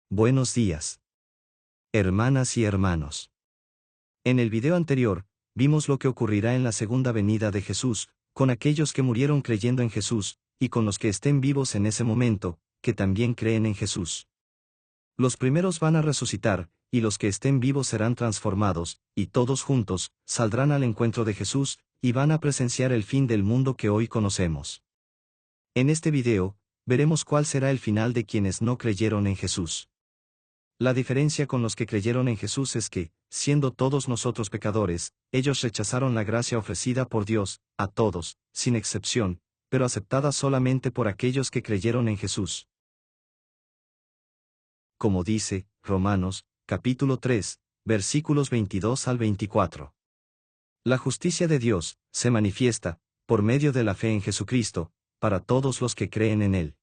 Buenos días, hermanas y hermanos. En el video anterior, vimos lo que ocurrirá en la segunda venida de Jesús, con aquellos que murieron creyendo en Jesús, y con los que estén vivos en ese momento, que también creen en Jesús. Los primeros van a resucitar, y los que estén vivos serán transformados, y todos juntos, saldrán al encuentro de Jesús, y van a presenciar el fin del mundo que hoy conocemos. En este video, veremos cuál será el final de quienes no creyeron en Jesús. La diferencia con los que creyeron en Jesús es que, siendo todos nosotros pecadores, ellos rechazaron la gracia ofrecida por Dios, a todos, sin excepción, pero aceptada solamente por aquellos que creyeron en Jesús. Como dice, Romanos, capítulo 3, versículos 22 al 24. La justicia de Dios, se manifiesta, por medio de la fe en Jesucristo, para todos los que creen en Él.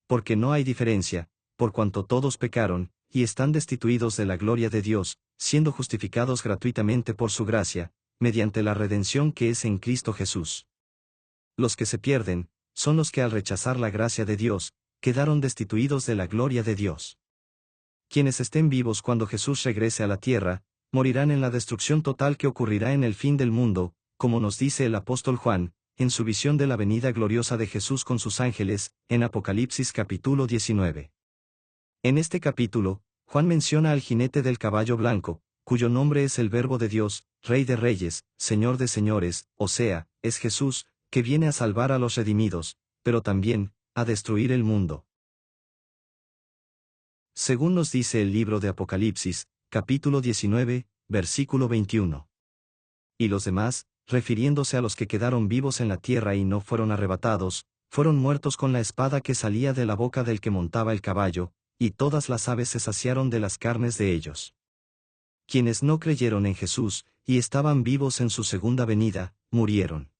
Porque no hay diferencia, por cuanto todos pecaron, y están destituidos de la gloria de Dios, siendo justificados gratuitamente por su gracia, mediante la redención que es en Cristo Jesús. Los que se pierden, son los que al rechazar la gracia de Dios, quedaron destituidos de la gloria de Dios. Quienes estén vivos cuando Jesús regrese a la tierra, morirán en la destrucción total que ocurrirá en el fin del mundo, como nos dice el apóstol Juan, en su visión de la venida gloriosa de Jesús con sus ángeles, en Apocalipsis capítulo 19. En este capítulo, Juan menciona al jinete del caballo blanco, cuyo nombre es el Verbo de Dios, Rey de Reyes, Señor de Señores, o sea, es Jesús, que viene a salvar a los redimidos, pero también, a destruir el mundo. Según nos dice el libro de Apocalipsis, capítulo 19, versículo 21. Y los demás, refiriéndose a los que quedaron vivos en la tierra y no fueron arrebatados, fueron muertos con la espada que salía de la boca del que montaba el caballo, y todas las aves se saciaron de las carnes de ellos. Quienes no creyeron en Jesús, y estaban vivos en su segunda venida, murieron.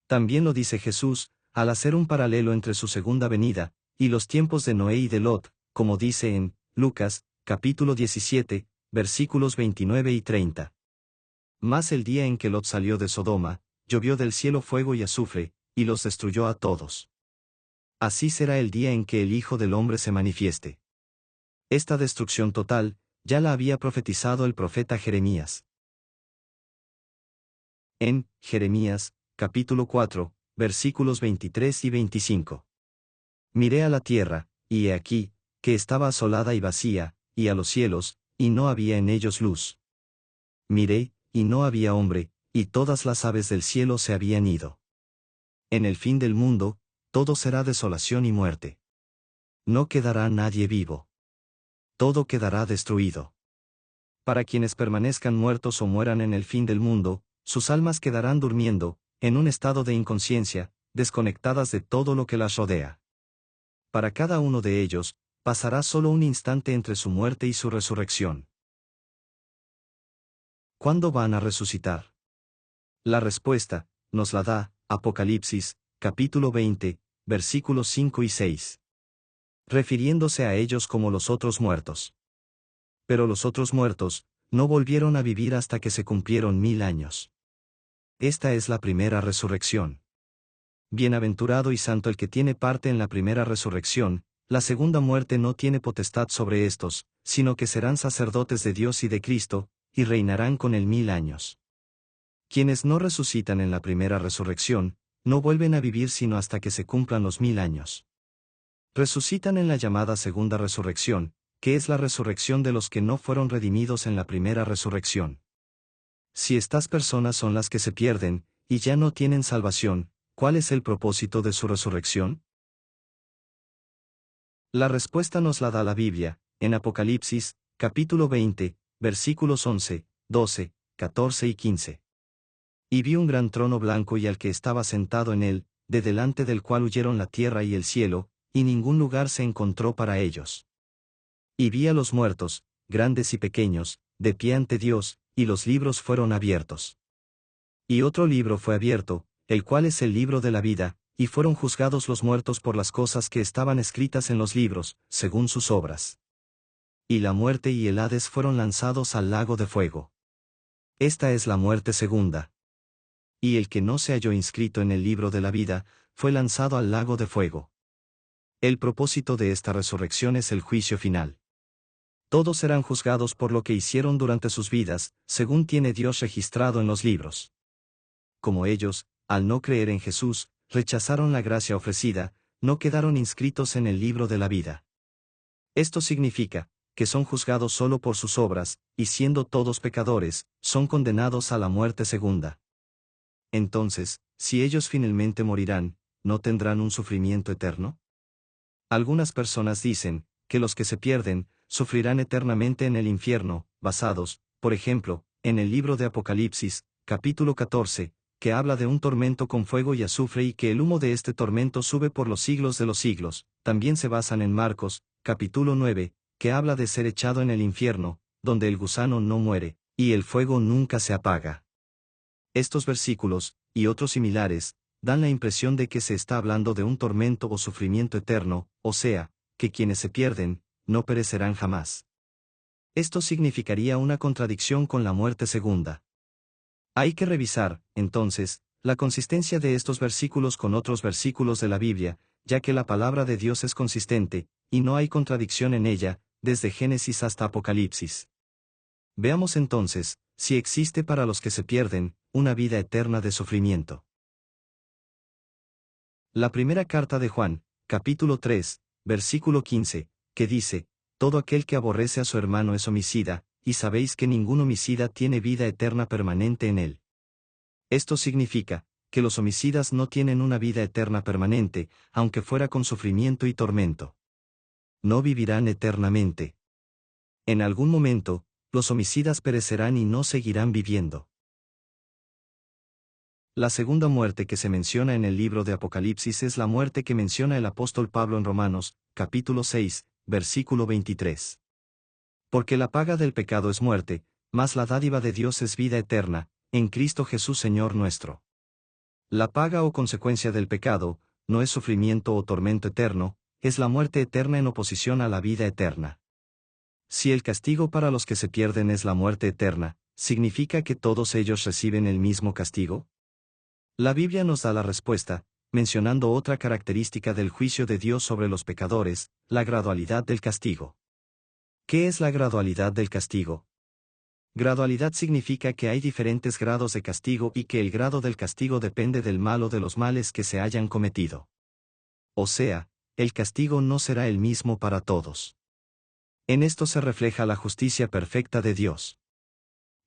También lo dice Jesús, al hacer un paralelo entre su segunda venida, y los tiempos de Noé y de Lot, como dice en Lucas, capítulo 17, versículos 29 y 30. Mas el día en que Lot salió de Sodoma, llovió del cielo fuego y azufre, y los destruyó a todos. Así será el día en que el Hijo del Hombre se manifieste. Esta destrucción total, ya la había profetizado el profeta Jeremías. En Jeremías, capítulo 4, versículos 23 y 25. Miré a la tierra, y he aquí, que estaba asolada y vacía, y a los cielos, y no había en ellos luz. Miré, y no había hombre, y todas las aves del cielo se habían ido. En el fin del mundo, todo será desolación y muerte. No quedará nadie vivo. Todo quedará destruido. Para quienes permanezcan muertos o mueran en el fin del mundo, sus almas quedarán durmiendo, en un estado de inconsciencia, desconectadas de todo lo que las rodea. Para cada uno de ellos, pasará solo un instante entre su muerte y su resurrección. ¿Cuándo van a resucitar? La respuesta, nos la da Apocalipsis, capítulo 20, versículos 5 y 6. Refiriéndose a ellos como los otros muertos. Pero los otros muertos, no volvieron a vivir hasta que se cumplieron 1000 años. Esta es la primera resurrección. Bienaventurado y santo el que tiene parte en la primera resurrección, la segunda muerte no tiene potestad sobre estos, sino que serán sacerdotes de Dios y de Cristo, y reinarán con él 1000 años. Quienes no resucitan en la primera resurrección, no vuelven a vivir sino hasta que se cumplan los 1000 años. Resucitan en la llamada segunda resurrección, que es la resurrección de los que no fueron redimidos en la primera resurrección. Si estas personas son las que se pierden, y ya no tienen salvación, ¿cuál es el propósito de su resurrección? La respuesta nos la da la Biblia, en Apocalipsis, capítulo 20, versículos 11, 12, 14 y 15. Y vi un gran trono blanco y al que estaba sentado en él, de delante del cual huyeron la tierra y el cielo, y ningún lugar se encontró para ellos. Y vi a los muertos, grandes y pequeños, de pie ante Dios, y los libros fueron abiertos. Y otro libro fue abierto, el cual es el libro de la vida, y fueron juzgados los muertos por las cosas que estaban escritas en los libros, según sus obras. Y la muerte y el Hades fueron lanzados al lago de fuego. Esta es la muerte segunda. Y el que no se halló inscrito en el libro de la vida, fue lanzado al lago de fuego. El propósito de esta resurrección es el juicio final. Todos serán juzgados por lo que hicieron durante sus vidas, según tiene Dios registrado en los libros. Como ellos, al no creer en Jesús, rechazaron la gracia ofrecida, no quedaron inscritos en el libro de la vida. Esto significa que son juzgados solo por sus obras, y siendo todos pecadores, son condenados a la muerte segunda. Entonces, si ellos finalmente morirán, ¿no tendrán un sufrimiento eterno? Algunas personas dicen que los que se pierden, sufrirán eternamente en el infierno, basados, por ejemplo, en el libro de Apocalipsis, capítulo 14, que habla de un tormento con fuego y azufre y que el humo de este tormento sube por los siglos de los siglos. También se basan en Marcos, capítulo 9, que habla de ser echado en el infierno, donde el gusano no muere, y el fuego nunca se apaga. Estos versículos, y otros similares, dan la impresión de que se está hablando de un tormento o sufrimiento eterno, o sea, que quienes se pierden, no perecerán jamás. Esto significaría una contradicción con la muerte segunda. Hay que revisar, entonces, la consistencia de estos versículos con otros versículos de la Biblia, ya que la palabra de Dios es consistente, y no hay contradicción en ella, desde Génesis hasta Apocalipsis. Veamos entonces, si existe para los que se pierden, una vida eterna de sufrimiento. La primera carta de Juan, capítulo 3, versículo 15, que dice, todo aquel que aborrece a su hermano es homicida, y sabéis que ningún homicida tiene vida eterna permanente en él. Esto significa, que los homicidas no tienen una vida eterna permanente, aunque fuera con sufrimiento y tormento. No vivirán eternamente. En algún momento, los homicidas perecerán y no seguirán viviendo. La segunda muerte que se menciona en el libro de Apocalipsis es la muerte que menciona el apóstol Pablo en Romanos, capítulo 6, versículo 23. Porque la paga del pecado es muerte, mas la dádiva de Dios es vida eterna, en Cristo Jesús Señor nuestro. La paga o consecuencia del pecado, no es sufrimiento o tormento eterno, es la muerte eterna en oposición a la vida eterna. Si el castigo para los que se pierden es la muerte eterna, ¿significa que todos ellos reciben el mismo castigo? La Biblia nos da la respuesta, mencionando otra característica del juicio de Dios sobre los pecadores, la gradualidad del castigo. ¿Qué es la gradualidad del castigo? Gradualidad significa que hay diferentes grados de castigo y que el grado del castigo depende del mal o de los males que se hayan cometido. O sea, el castigo no será el mismo para todos. En esto se refleja la justicia perfecta de Dios.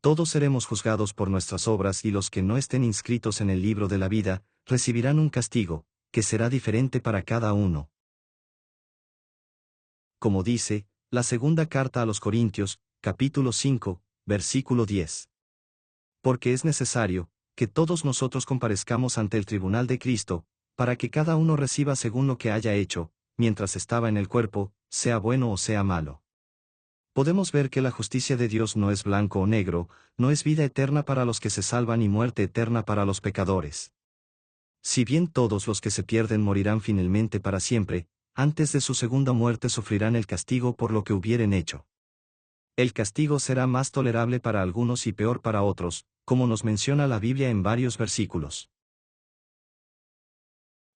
Todos seremos juzgados por nuestras obras y los que no estén inscritos en el libro de la vida, recibirán un castigo, que será diferente para cada uno. Como dice, la segunda carta a los Corintios, capítulo 5, versículo 10. Porque es necesario, que todos nosotros comparezcamos ante el tribunal de Cristo, para que cada uno reciba según lo que haya hecho, mientras estaba en el cuerpo, sea bueno o sea malo. Podemos ver que la justicia de Dios no es blanco o negro, no es vida eterna para los que se salvan y muerte eterna para los pecadores. Si bien todos los que se pierden morirán finalmente para siempre, antes de su segunda muerte sufrirán el castigo por lo que hubieren hecho. El castigo será más tolerable para algunos y peor para otros, como nos menciona la Biblia en varios versículos.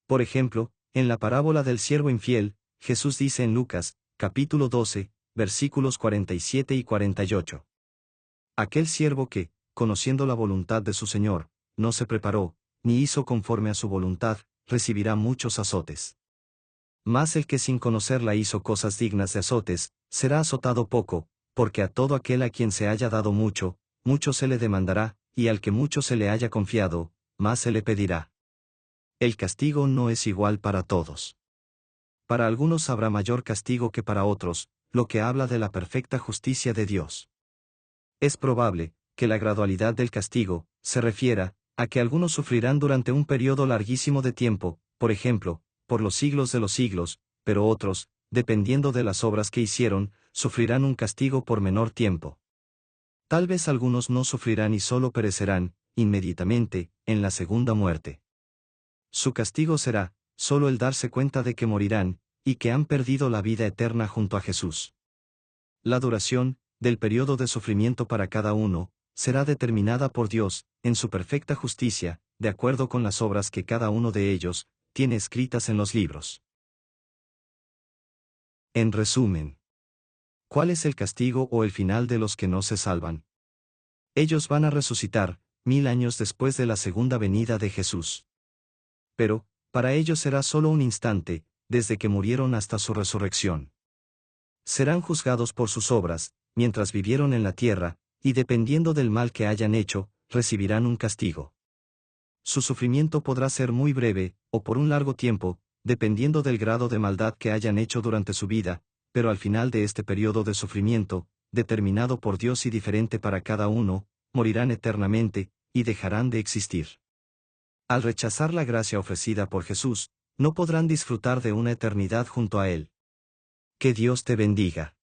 Por ejemplo, en la parábola del siervo infiel, Jesús dice en Lucas, capítulo 12, versículos 47 y 48. Aquel siervo que, conociendo la voluntad de su Señor, no se preparó, ni hizo conforme a su voluntad, recibirá muchos azotes. Mas el que sin conocerla hizo cosas dignas de azotes, será azotado poco, porque a todo aquel a quien se haya dado mucho, mucho se le demandará, y al que mucho se le haya confiado, más se le pedirá. El castigo no es igual para todos. Para algunos habrá mayor castigo que para otros, lo que habla de la perfecta justicia de Dios. Es probable que la gradualidad del castigo se refiera a que algunos sufrirán durante un periodo larguísimo de tiempo, por ejemplo, por los siglos de los siglos, pero otros, dependiendo de las obras que hicieron, sufrirán un castigo por menor tiempo. Tal vez algunos no sufrirán y solo perecerán, inmediatamente, en la segunda muerte. Su castigo será, solo el darse cuenta de que morirán, y que han perdido la vida eterna junto a Jesús. La duración del periodo de sufrimiento para cada uno será determinada por Dios, en su perfecta justicia, de acuerdo con las obras que cada uno de ellos tiene escritas en los libros. En resumen, ¿cuál es el castigo o el final de los que no se salvan? Ellos van a resucitar, 1000 años después de la segunda venida de Jesús. Pero, para ellos será solo un instante, desde que murieron hasta su resurrección. Serán juzgados por sus obras, mientras vivieron en la tierra, y dependiendo del mal que hayan hecho, recibirán un castigo. Su sufrimiento podrá ser muy breve, o por un largo tiempo, dependiendo del grado de maldad que hayan hecho durante su vida, pero al final de este periodo de sufrimiento, determinado por Dios y diferente para cada uno, morirán eternamente, y dejarán de existir. Al rechazar la gracia ofrecida por Jesús, no podrán disfrutar de una eternidad junto a Él. Que Dios te bendiga.